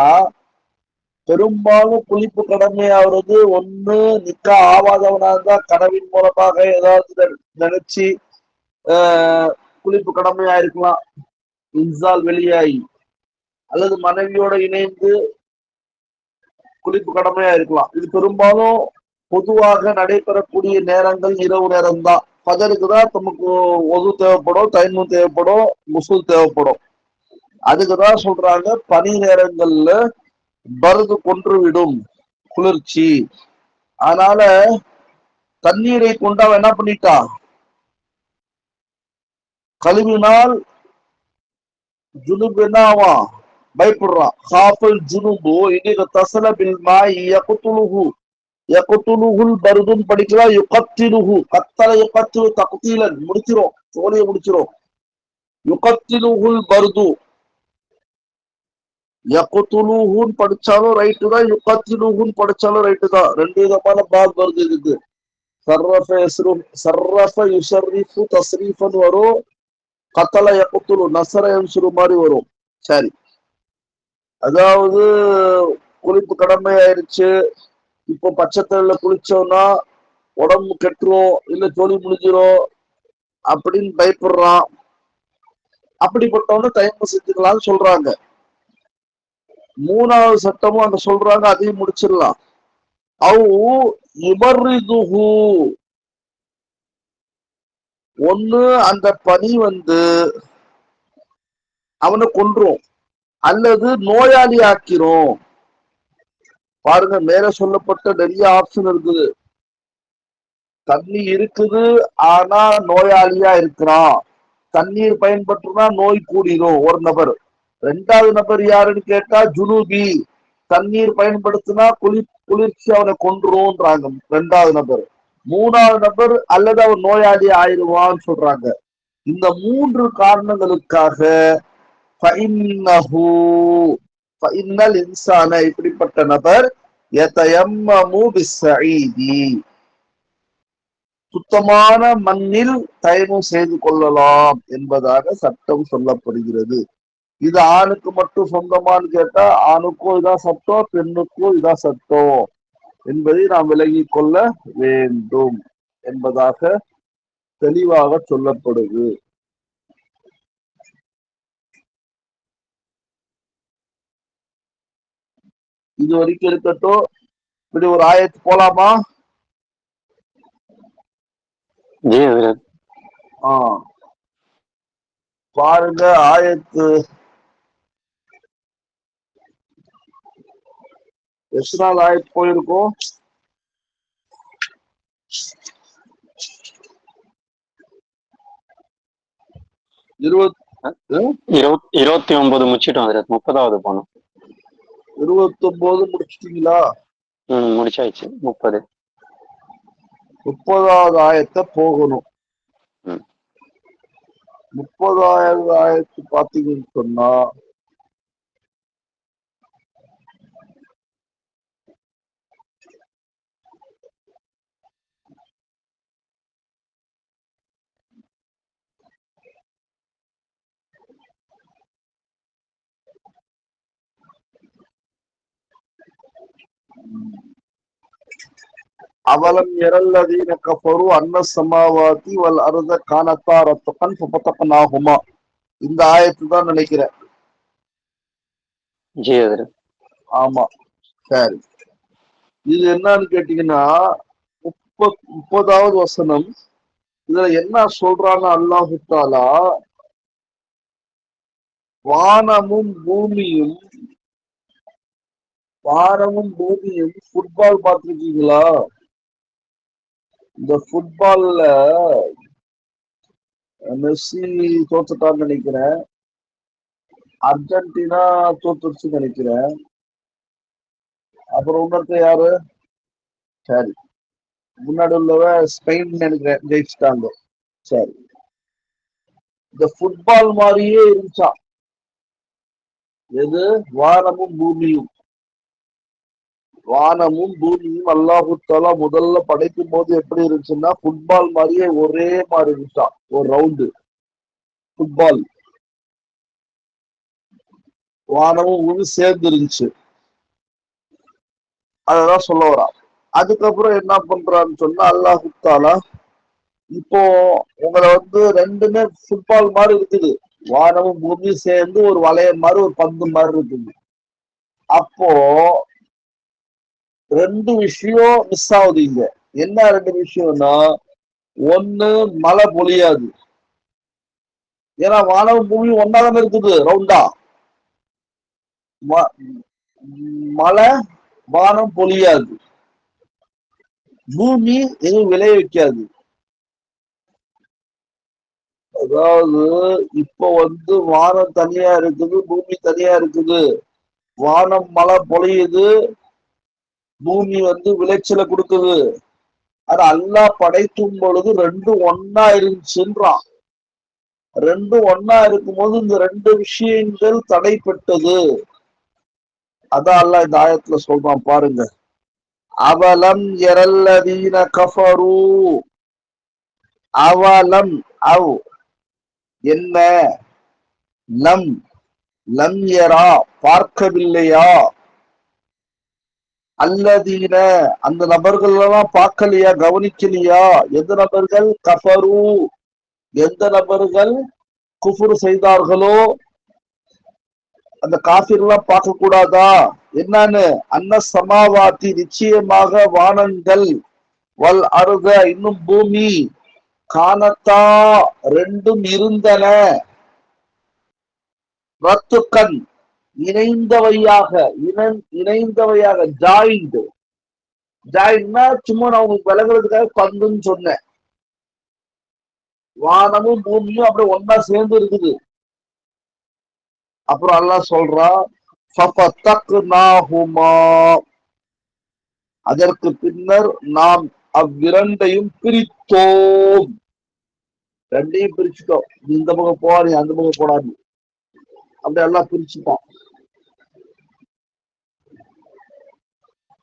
பெரும்பாலும் குளிப்பு கடமையாவது ஒண்ணு நிக்கா ஆவாதவனா இருந்தா கனவின் மூலமாக ஏதாவது நினைச்சு குளிப்பு கடமையா இருக்கலாம், இன்சால் வெளியாகி, அல்லது மனைவியோட இணைந்து குளிப்பு கடமையா இருக்கலாம். இது பெரும்பாலும் பொதுவாக நடைபெறக்கூடிய நேரங்கள் இரவு நேரம் தான். பஜருக்கு தான் நமக்கு ஒது தேவைப்படும், தைமும் தேவைப்படும், முசுல் தேவைப்படும். அதுக்குதான் சொல்றாங்க பனி நேரங்கள்ல பருது கொன்றுவிடும் குளிர்ச்சி. அதனால தண்ணீரை கொண்டு அவன் என்ன பண்ணிட்டான், கழுவினால் ஜுனுப் என்ன ஆவான், பயப்படுறான். ஹாஃபல் ஜுனுபு இன்னைக்கு தசல பில் மாய் யக்துலுஹு, யக்துலுஹுல் பர்துன் படிக்கலாம், யுகத்திலுஹு, கத்தல யுகத்திலு தக்தீலன், முடிச்சிரும், சோழிய முடிச்சிரும். யுகத்திலுஹுல் பர்து, யக்துலுஹுன்னு படிச்சாலும் ரைட்டு தான், யுகத்திலுஹுன்னு படிச்சாலும் ரைட்டு தான். 2 விதமான பாப் வருது இதுக்கு. சர்ரஃப யுசர்ரிஃபு தஸ்ரீஃபன் வரும், கத்தல யகுத்துலு நசர யன்சுரு மாதிரி வரும். சரி, அதாவது குளிப்பு கடமை ஆயிருச்சு, இப்போ பச்சை தண்ணில குளிச்சோம்னா உடம்பு கெட்டுரும், இல்ல ஜோலி முடிஞ்சிரும் அப்படின்னு பயப்படுறான். அப்படிப்பட்டவனு தயக்கம் செஞ்சுக்கலாம்னு சொல்றாங்க. மூணாவது சட்டமும் அங்க சொல்றாங்க, அதையும் முடிச்சிடலாம். ஒண்ணு அந்த பனி அவனை கொன்றும், அல்லது நோயாளி ஆக்கிரும். பாருங்க, மேல சொல்லப்பட்ட நிறைய ஆப்ஷன் இருக்குது. தண்ணி இருக்குது, ஆனா நோயாளியா இருக்கிறான். தண்ணீர் பயன்பட்டுனா நோய் கூடிரும் ஒரு நபர். ரெண்டாவது நபர் யாருன்னு கேட்டா ஜுனூபி, தண்ணீர் பயன்படுத்தினா குளிர்ச்சி அவனை கொன்றும்ன்றாங்க ரெண்டாவது நபர். மூணாவது நபர் அல்லது அவன் நோயாளி ஆயிடுவான்னு சொல்றாங்க. இந்த மூன்று காரணங்களுக்காக இப்படிப்பட்ட நபர் சுத்தமான மண்ணில் தயமம் செய்து கொள்ளலாம் என்பதாக சட்டம் சொல்லப்படுகிறது. இது ஆணுக்கு மட்டும் சொந்தமானு கேட்டா ஆணுக்கும் இதான் சட்டம், பெண்ணுக்கும் இதான் சட்டம் என்பதை நாம் விலகிக் கொள்ள வேண்டும் என்பதாக தெளிவாக சொல்லப்படுது. இது வரைக்கும் இருக்கட்டும். இப்படி ஒரு ஆயத்து போலாமா? பாருங்க, ஆயத்து எத்தனை நாள் ஆயத்து போயிருக்கும்? 29 முடிச்சிட்டோம். 30வது போனோம். 29 முடிச்சிட்டீங்களா? முடிச்சாச்சு. 30வது ஆயத்தை போகணும். 30வது ஆயத்து பாத்தீங்கன்னு சொன்னா அவலம் யரல்லதீன கஃபரு அன்ன ஸமாவாதி வல் அர்த கானத்தா ரத்கன் ஃபஃபதக்னாஹுமா. இந்த ஆயத்து தான் நினைக்கிறேன். ஆமா, சரி. இது என்னன்னு கேட்டீங்கன்னா 30வது வசனம். இதுல என்ன சொல்றாங்க, அல்லாஹு தஆலா வானமும் பூமியும் ஃபுட்பால் பார்த்திருக்கீங்களா? இந்த ஃபுட்பால்ல மெஸ்ஸி தோத்துட்டான்னு நினைக்கிறேன், அர்ஜென்டினா தோத்துருச்சுன்னு நினைக்கிறேன், அப்புறம் இன்னொருத்த யாரு, சரி முன்னாடி உள்ளவ ஸ்பெயின் நினைக்கிறேன் ஜெயிச்சுட்டாங்க. சரி, இந்த ஃபுட்பால் மாதிரியே இருந்துச்சா எது? வானமும் பூமியும் அல்லாஹு தஆலா முதல்ல படைக்கும் போது எப்படி இருந்துச்சுன்னா ஃபுட்பால் மாதிரியே ஒரே மாதிரி இருந்துச்சா. ஒரு ரவுண்டு ஃபுட்பால், வானமும் பூமி சேர்ந்து இருந்துச்சு. அததான் சொல்ல வரா. அதுக்கப்புறம் என்ன பண்றான்னு சொன்னா அல்லாஹு தஆலா இப்போ உங்களை ரெண்டுமே ஃபுட்பால் மாதிரி இருக்குது, வானமும் பூமியும் சேர்ந்து ஒரு வளையம் மாதிரி ஒரு பந்து மாதிரி இருக்குது. அப்போ ரெண்டு விஷயம் மிஸ் ஆகுது இங்க. என்ன ரெண்டு விஷயம்னா, ஒண்ணு மழை பொழியாது, ஏன்னா வானமும் பூமி ஒன்னாதானே இருக்குது ரவுண்டா. மழை வானம் பொழியாது, பூமி எதுவும் விளைவிக்காது. அதாவது இப்போ வானம் தனியா இருக்குது, பூமி தனியா இருக்குது. வானம் மழை பொழியுது, பூமி விளைச்சலை கொடுக்குது. ஆனா அல்லாஹ் படைக்கும் பொழுது ரெண்டும் ஒன்னா இருந்துச்சுன்றான். ரெண்டும் ஒன்னா இருக்கும்போது இந்த ரெண்டு விஷயங்கள் தடைப்பட்டது. அதான் அல்லாஹ் இந்த ஆயத்துல சொல்றான் பாருங்க. அவலம் யரல்லதீன கஃபரு, அவலம் அவ் என்ன, லம் லம் யரா பார்க்கவில்லையா, அல்லதீன அந்த நபர்கள் எல்லாம் பார்க்கலையா, கவனிக்கலையா, எந்த நபர்கள், கஃபரு எந்த நபர்கள் குஃபுர் செய்தார்களோ அந்த காஃபிர்லாம் பார்க்க கூடாதா, என்னன்னு, அன்ன சமாவாத்தி நிச்சயமாக வானங்கள், வல் அருக இன்னும் பூமி, கானத்தா ரெண்டும் இருந்தன, ரத்துக்கன் இணைந்தவையாக, இணைந்தவையாக, ஜாயிண்ட், ஜாயிண்ட்னா சும்மா நான் உங்களுக்கு விளங்குறதுக்காக பந்துன்னு சொன்னேன். வானமும் பூமியும் அப்படியே ஒன்னா சேர்ந்து இருக்குது. அப்புறம் அல்லாஹ் சொல்றான், ஃபஃபத்தக்னாஹுமா, அதற்கு பின்னர் நாம் அவ்விரண்டையும் பிரித்தோம். ரெண்டையும் பிரிச்சுட்டோம், நீ இந்த பக்கம் போ, நீ அந்த பக்கம் போடாது, அப்படி எல்லாம் பிரிச்சுட்டான்.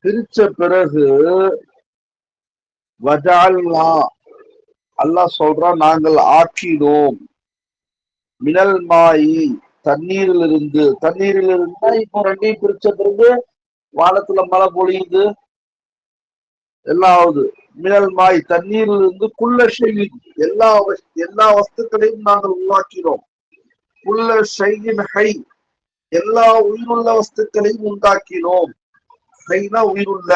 பிரிச்ச பிறகு வஜால்னா அல்லாஹ் சொல்றான், நாங்கள் ஆக்கினோம், மினல் மாயி தண்ணீரிலிருந்து, தண்ணீரில் இருந்தா இப்போ ரெண்டையும் பிரிச்ச பிறகு வானத்துல மழை பொழியுது, எல்லாம் ஆகுது. மினல் மாய் தண்ணீரில் இருந்து, குள்ள ஷையின் எல்லா வஸ்துக்களையும் நாங்கள் உருவாக்கினோம், குள்ள ஷையின் ஹை எல்லா உயிருள்ள வஸ்துக்களையும் உண்டாக்கினோம், ஹைனா உயிருள்ள,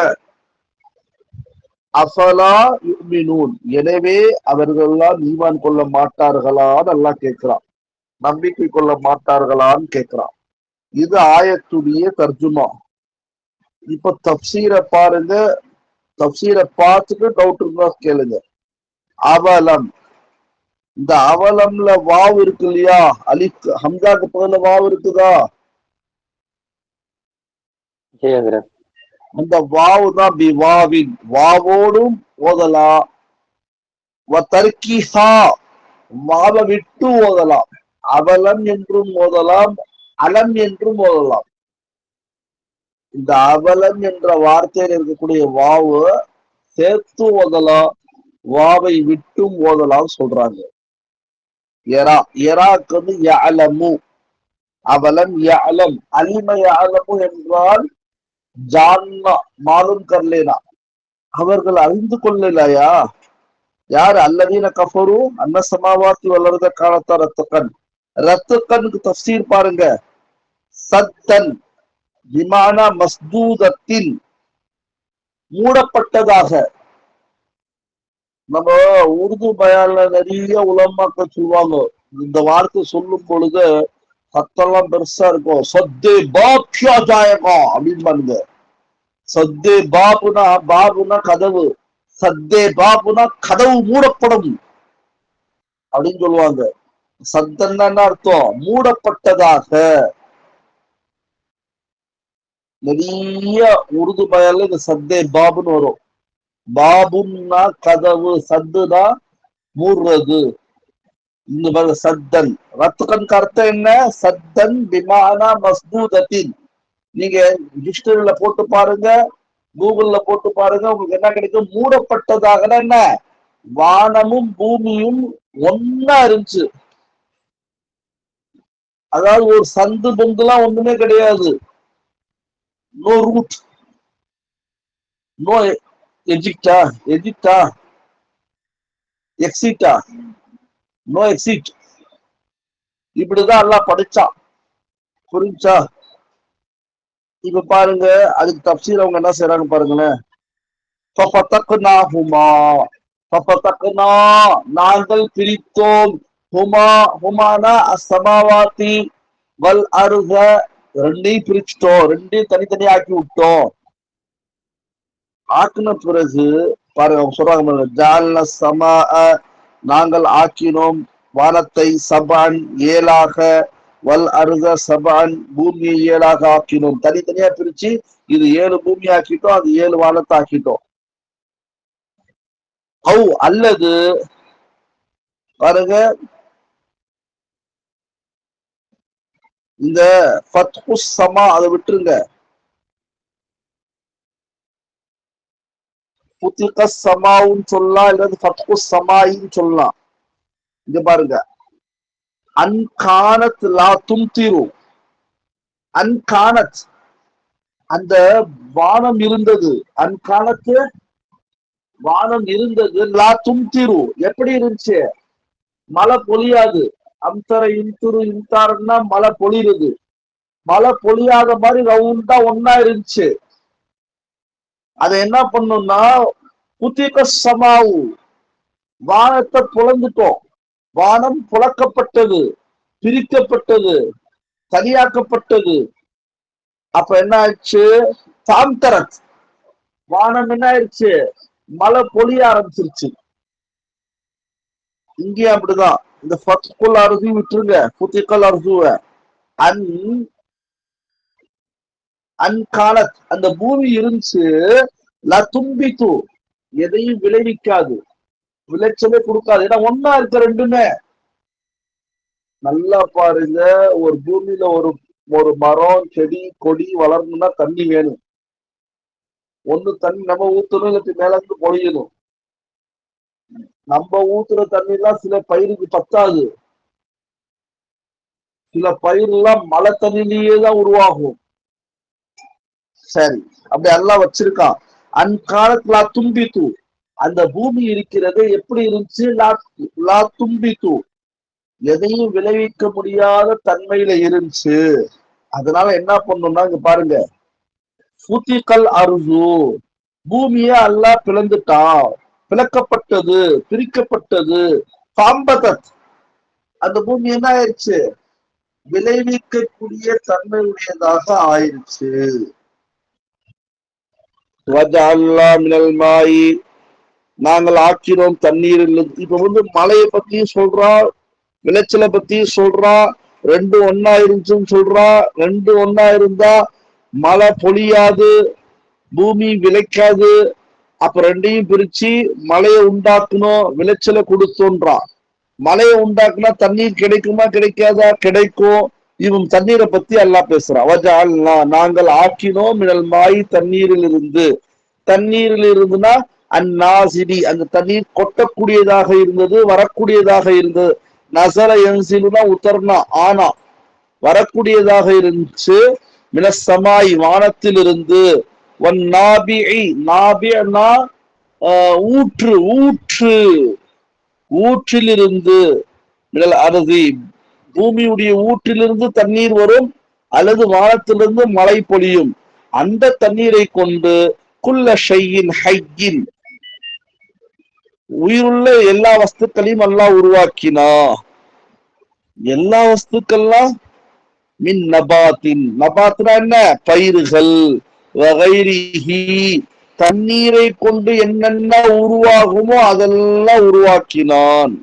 அஃபலா யுமினூன் எனவே அவர்கள்லாம் ஈமான் கொள்ள மாட்டார்களான்னு அல்லாஹ் கேட்கிறான், நம்பிக்கை கொள்ள மாட்டார்களான்னு கேட்கிறான். இது ஆயத்துடைய தர்ஜுமா. இப்ப தப்சீரை பாருங்க, தப்சீரை பார்த்துட்டு டவுட் இருந்தா கேளுங்க. அவலம், இந்த அவலம்ல வாவ் இருக்கு இல்லையா, அலிஃப் ஹம்சாக்கு பதில வாவ் இருக்குதா, அந்த வாவு தான் பிவாவின், வாவோடும் ஓதலாம், தர்கிஹா வாவை விட்டு ஓதலாம், அவலம் என்றும் ஓதலாம், அலம் என்றும் ஓதலாம். இந்த அவலம் என்ற வார்த்தையில் இருக்கக்கூடிய வாவு சேர்த்து ஓதலாம், வாவை விட்டும் ஓதலாம் சொல்றாங்க. எரா, எராக்கு வந்து யஅலமு, அவலம் யஅலம், அலிம யஅலமு என்றால் ஜான்னா மாலும் கர்லேனா, அவர்கள் அறிந்து கொள்ளலையா, யார், அல்லதீன கஃபரு அன்ன சமாவாத்தி வல்லர்த காலத்தா ரத்துக்கன், ரத்துக்கனுக்கு தஃப்சீர் பாருங்க, சத்தன் விமானா மஸ்தூதத்தின் மூடப்பட்டதாக. நம்ம உருது பயான்ல நிறைய உலமாக்கள் சொல்லுவாங்க, இந்த வார்த்தை சொல்லும் பொழுது சத்தெல்லாம் பெருசா இருக்கும், சத்தே பாப்யா ஜாயகா அப்படின்னு பாருங்க. சத்தே பாபுனா, பாபுனா கதவு, சத்தே பாபுனா கதவு மூடப்படும் அப்படின்னு சொல்லுவாங்க. சத்தன்னா என்ன அர்த்தம், மூடப்பட்டதாக. நிறைய உருது பயான்ல இந்த சத்தே பாபுன்னு வரும். பாபுன்னா கதவு, சத்துனா மூடுறது. இந்த பாருங்க சத்தன், ரத்துக்கன் அர்த்தம் என்ன, சத்தன் பிமானா மஸ்தூதத்தின். நீங்க டிக்ஷனரியில போட்டு பாருங்க, கூகுள்ல போட்டு பாருங்க, உங்களுக்கு என்ன கிடைக்கும், மூடப்பட்டதாக என்ன, வானமும் பூமியும் ஒன்னா இருந்துச்சு, அதாவது ஒரு சந்து பொந்துலாம் ஒண்ணுமே கிடையாது, நோ ரூட், நோ எஜிக்டா, எஜிக்டா எக்ஸிட்டா, நோ எக்ஸிட், இப்படிதான் எல்லாம் படிச்சான். புரிஞ்சா? இப்ப பாருங்க, அதுக்கு தப்சீர் அவங்க என்ன செய்யறாங்க பாருங்களேன். நாங்கள் பிரித்தோம், ஹுமா ஹுமானா அஸ்ஸமாவாத்தி வல் அர்த, ரெண்டையும் பிரிச்சுட்டோம், ரெண்டையும் தனித்தனி ஆக்கி விட்டோம். ஆக்கின பிறகு பாருங்க சொல்றாங்க, ஜால்ன சமா, நாங்கள் ஆக்கினோம் வானத்தை, சபான் ஏழாக, வல் அருக சபான் பூமியை ஏழாக ஆக்கினோம், தனித்தனியா பிரிச்சு இது 7 பூமி ஆக்கிட்டோம், அது 7 வானத்தை ஆக்கிட்டோம். அல்லது பாருங்க, இந்த ஃபத்ஹு ஸமா அதை விட்டுருங்க, புத்திக சமாவுன்னு சொல்லலாம், இல்லது ஃபத்கு சமாயின்னு சொல்லலாம். இங்க பாருங்க, அன்கானத் லா தும்திரு. அன்கானத் அந்த வானம் இருந்தது, அன்கானத்து வானம் இருந்தது, லா தும்திரு எப்படி இருந்துச்சு? மழை பொழியாது. அம்தர இன்துரு இன்தாருன்னா மழை பொழியுது, மழை பொழியாத மாதிரி ரவுண்டா ஒன்னா இருந்துச்சு. அதை என்ன பண்ணும்னா புத்திக சமாவு, வானத்தை புலந்துட்டோம், வானம் புழக்கப்பட்டது, பிரிக்கப்பட்டது, தனியாக்கப்பட்டது. அப்ப என்ன ஆயிடுச்சு? தாம்தரத், வானம் என்ன ஆயிடுச்சு? மழை பொழிய ஆரம்பிச்சிருச்சு. இங்கேயும் அப்படிதான். இந்த ஃபத்குல் அர்தி விட்டுருங்க, புத்திகல் அர்துவ. அன் அன்காலத் அந்த பூமி இருந்துச்சு, லதும்பித்து எதையும் விளைவிக்காது, விளைச்சலே கொடுக்காது. ஏன்னா ஒன்னா இருக்க ரெண்டுமே. நல்லா பாருங்க, ஒரு பூமியில ஒரு மரம் செடி கொடி வளரணும்னா தண்ணி வேணும். ஒண்ணு தண்ணி நம்ம ஊத்தணும், இல்ல மேல இருந்து பொழியணும். நம்ம ஊத்துற தண்ணி எல்லாம் சில பயிருக்கு பத்தாது, சில பயிர் எல்லாம் மழை தண்ணிலேயே தான் உருவாகும். சரி, அப்படி எல்லாம் வச்சிருக்கான். அன்காலத்துல தும்பித்து அந்த பூமி இருக்கிறது எப்படி இருந்துச்சு? லா தும்பித்து எதையும் விளைவிக்க முடியாத தன்மையில இருந்துச்சு. அதனால என்ன பண்ணணும்னா இங்க பாருங்க, புத்திகல் அருது, பூமியை அல்லாஹ் பிளந்துட்டான், பிளக்கப்பட்டது, பிரிக்கப்பட்டது. பாம்பதத் அந்த பூமி என்ன ஆயிடுச்சு? விளைவிக்கக்கூடிய தன்மை உடையதாக ஆயிடுச்சு. நாங்கள் ஆக்கினோம் தண்ணீரில். இப்ப மழையை பத்தியும் சொல்றான், விளைச்சலை பத்தியும் சொல்றான். ரெண்டு ஒன்னா இருந்துச்சுன்னு சொல்றான். ரெண்டு ஒன்னா இருந்தா மழை பொழியாது, பூமி விளைக்காது. அப்ப ரெண்டையும் பிரிச்சு மழையை உண்டாக்கணும், விளைச்சலை கொடுத்தோன்றான். மழையை உண்டாக்குனா தண்ணீர் கிடைக்குமா கிடைக்காதா? கிடைக்கும். இவன் தண்ணீரை பத்தி எல்லாம் பேசுறான். நாங்கள் ஆக்கினோம் மினல் மாய் தண்ணீரில் இருந்து. தண்ணீரில் இருந்துன்னா அந்நாசிடி அந்த தண்ணீர் கொட்டக்கூடியதாக இருந்தது, வரக்கூடியதாக இருந்தது. நசர என்சிலுனா உத்தர்னா ஆனா வரக்கூடியதாக இருந்துச்சு. மினசமாய் வானத்தில் இருந்து. ஒன் நாபிஐ நாபினா ஊற்று, ஊற்று, ஊற்றிலிருந்து. மினல் அருதி பூமியுடைய ஊற்றிலிருந்து தண்ணீர் வரும், அல்லது வானத்திலிருந்து மழை பொழியும். அந்த தண்ணீரை கொண்டு குல்ல ஷையின் ஹையின் உயிருள்ள எல்லா வஸ்துக்களையும் அல்லாஹ் உருவாக்கினா. எல்லா வஸ்துக்கள்லாம் மின் நபாத்தின், நபாத்னா என்ன? பயிர்கள். வகைரிஹி தண்ணீரை கொண்டு என்னென்ன உருவாகுமோ அதெல்லாம் உருவாக்கினான்.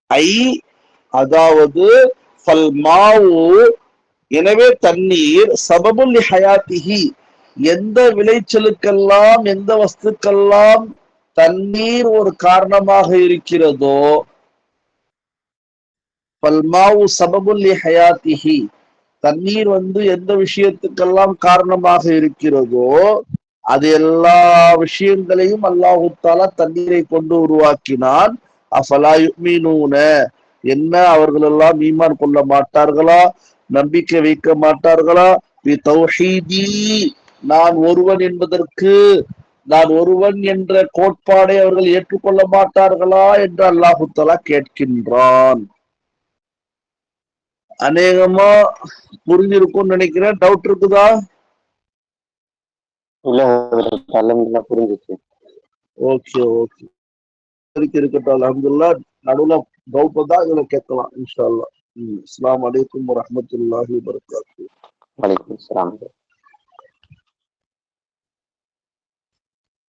ஐ அதாவது எனவே தண்ணீர் சபபுல் ஹயாத்திஹி எந்த விளைச்சலுக்கெல்லாம், எந்த வஸ்துக்கெல்லாம் தண்ணீர் ஒரு காரணமாக இருக்கிறதோ, பல்மாவு சபபுல் ஹயாத்திஹி தண்ணீர் எந்த விஷயத்துக்கெல்லாம் காரணமாக இருக்கிறதோ அது எல்லா விஷயங்களையும் அல்லாஹு தஆலா தண்ணீரை கொண்டு உருவாக்கினான். அஃபலா யுமினூன என்ன அவர்கள் எல்லாம் ஈமான் கொள்ள மாட்டார்களா? நம்பிக்கை வைக்க மாட்டார்களா? பி தௌஹீதி நான் ஒருவன் என்பதற்கு, நான் ஒருவன் என்ற கோட்பாடை அவர்கள் ஏற்றுக்கொள்ள மாட்டார்களா என்று அல்லாஹு தஆலா கேட்கின்றான். அநேகமா புரிஞ்சிருக்கும்னு நினைக்கிறேன். டவுட் இருக்குதா? இல்ல புரிஞ்சிச்சு. ஓகே ஓகே, இருக்கட்டும். அல்ஹம்துலில்லாஹ். நடுவுல டவுட் வந்தா இதுல கேட்கலாம் இன்ஷா அல்லாஹ். அஸ்ஸலாமு அலைக்கும் வரஹ்மத்துல்லாஹி வபரகாத்துஹு. வலைக்கும் ஸலாம்.